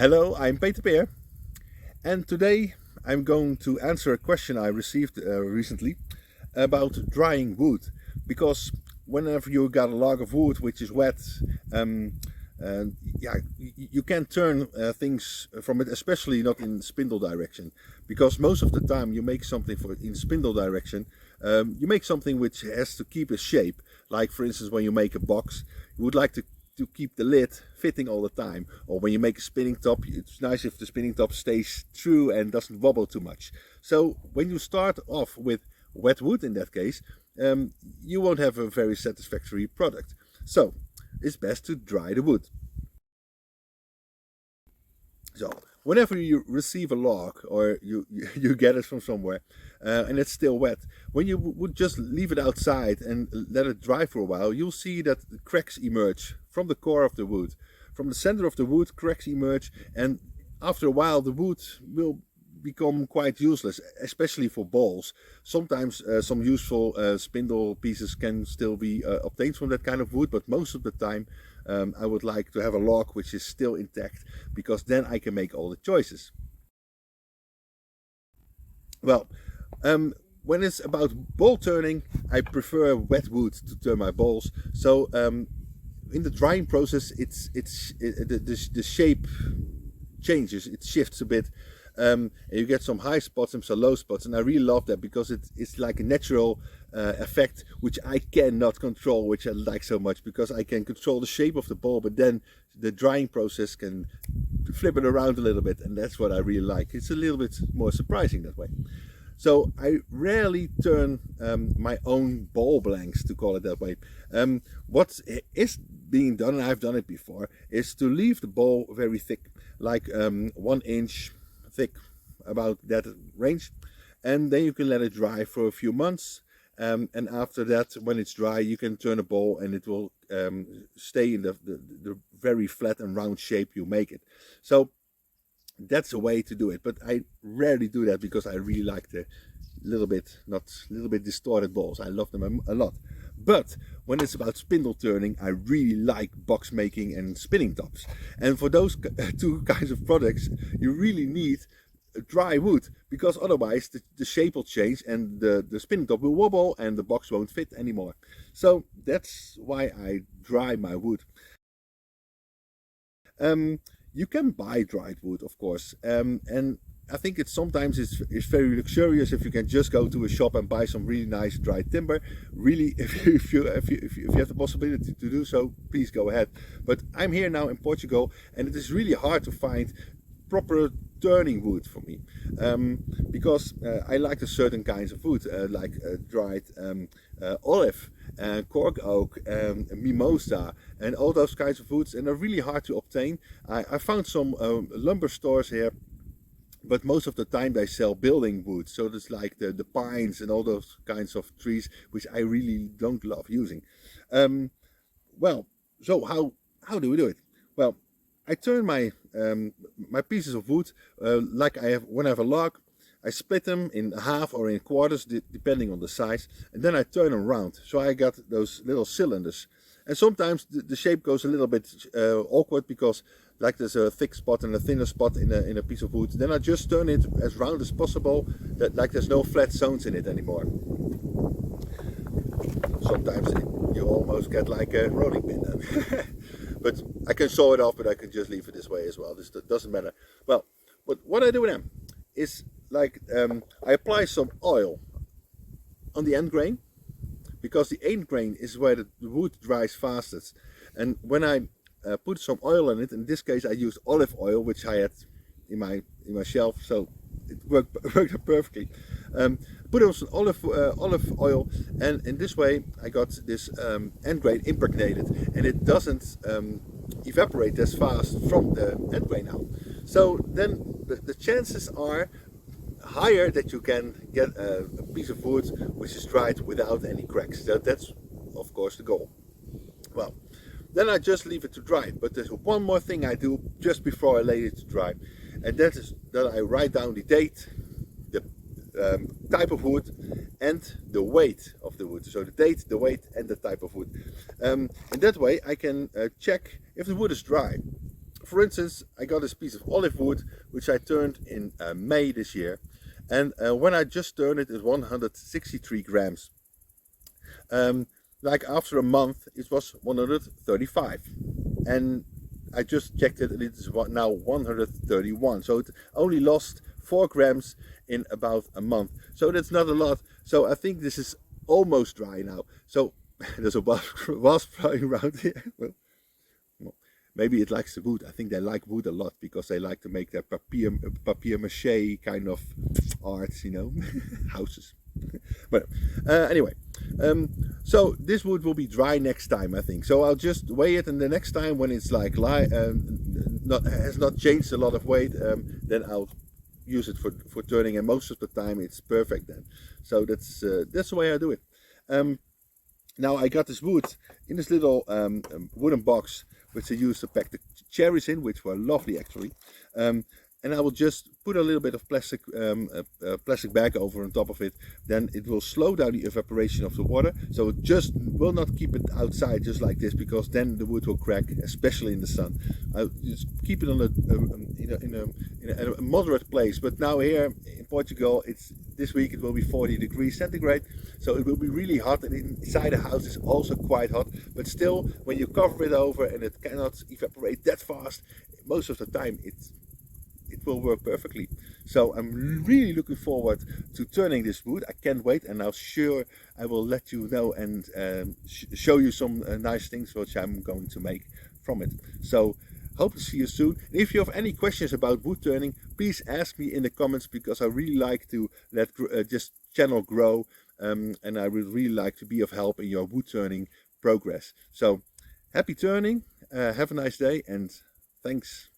Hello, I'm Peter Peer, and today I'm going to answer a question I received recently about drying wood. Because whenever you got a log of wood which is wet, um, yeah, you can't turn things from it, especially not in spindle direction. Because most of the time you make something in spindle direction, you make something which has to keep a shape. Like for instance, when you make a box, you would like to keep the lid fitting all the time, or when you make a spinning top, it's nice if the spinning top stays true and doesn't wobble too much. So when you start off with wet wood, in that case, you won't have a very satisfactory product. So it's best to dry the wood. So whenever you receive a log, or you get it from somewhere, and it's still wet, when you would just leave it outside and let it dry for a while, you'll see that cracks emerge from the core of the wood. From the center of the wood, cracks emerge, and after a while the wood will become quite useless, especially for balls. Sometimes some useful spindle pieces can still be obtained from that kind of wood, but most of the time I would like to have a log which is still intact, because then I can make all the choices. Well, when it's about ball turning, I prefer wet wood to turn my balls. So in the drying process, the shape changes, it shifts a bit. And you get some high spots and some low spots, and I really love that, because it's like a natural effect which I cannot control, which I like so much, because I can control the shape of the ball, but then the drying process can flip it around a little bit, and that's what I really like. It's a little bit more surprising that way. So I rarely turn my own ball blanks, to call it that way. What is being done, and I've done it before, is to leave the ball very thick, like 1 inch thick, about that range, and then you can let it dry for a few months, and after that, when it's dry, you can turn a ball and it will stay in the very flat and round shape you make it. So that's a way to do it, but I rarely do that, because I really like the little bit distorted balls. I love them a lot. But when it's about spindle turning, I really like box making and spinning tops. And for those two kinds of products, you really need dry wood, because otherwise the shape will change, and the spinning top will wobble and the box won't fit anymore. So that's why I dry my wood. You can buy dried wood, of course, and I think sometimes it's very luxurious if you can just go to a shop and buy some really nice dried timber. Really, if you have the possibility to do so, please go ahead. But I'm here now in Portugal, and it is really hard to find proper turning wood for me, because I like the certain kinds of wood, like dried olive, cork oak, mimosa, and all those kinds of woods, and they're really hard to obtain. I found some lumber stores here, but most of the time they sell building wood, so it's like the pines and all those kinds of trees, which I really don't love using. Well, so how do we do it? Well, I turn my my pieces of wood, like when I have a log, I split them in half or in quarters, depending on the size, and then I turn them around. So I got those little cylinders. And sometimes the shape goes a little bit awkward, because like there's a thick spot and a thinner spot in a piece of wood. Then I just turn it as round as possible, that like there's no flat zones in it anymore. Sometimes you almost get like a rolling pin then. But I can saw it off, but I can just leave it this way as well. This doesn't matter. Well, but what I do then is, like, I apply some oil on the end grain, because the end grain is where the wood dries fastest. And when I put some oil on it, in this case I used olive oil, which I had in my shelf, so it worked perfectly. Put on some olive oil, and in this way I got this end grain impregnated, and it doesn't evaporate as fast from the end grain out. So then the chances are higher that you can get a piece of wood which is dried without any cracks. So that's of course the goal. Well, then I just leave it to dry. But there's one more thing I do just before I lay it to dry, and that is that I write down the date, the type of wood, and the weight of the wood. So the date, the weight, and the type of wood. In that way I can check if the wood is dry. For instance, I got this piece of olive wood which I turned in May this year, and when I just turned it, it was 163 grams. Um, like after a month, it was 135, and I just checked it, and it is now 131. So it only lost 4 grams in about a month. So that's not a lot. So I think this is almost dry now. So there's a wasp flying around here. Well, maybe it likes the wood. I think they like wood a lot because they like to make their papier mache kind of art, you know, houses. But anyway, so this wood will be dry next time, I think. So I'll just weigh it, and the next time when it's like has not changed a lot of weight, then I'll use it for turning, and most of the time it's perfect then. So that's the way I do it. Now I got this wood in this little wooden box which I used to pack the cherries in, which were lovely actually. And I will just put a little bit of plastic bag over on top of it. Then it will slow down the evaporation of the water, so it just will not keep it outside just like this, because then the wood will crack, especially in the sun. I'll just keep it on in a moderate place. But now here in Portugal, this week it will be 40 degrees centigrade, so it will be really hot, and inside the house is also quite hot. But still, when you cover it over and it cannot evaporate that fast, most of the time it will work perfectly. So I'm really looking forward to turning this wood. I can't wait, and I'm sure I will let you know and show you some nice things which I'm going to make from it. So hope to see you soon. And if you have any questions about wood turning, please ask me in the comments, because I really like to let this channel grow, and I would really like to be of help in your wood turning progress. So happy turning, have a nice day, and thanks.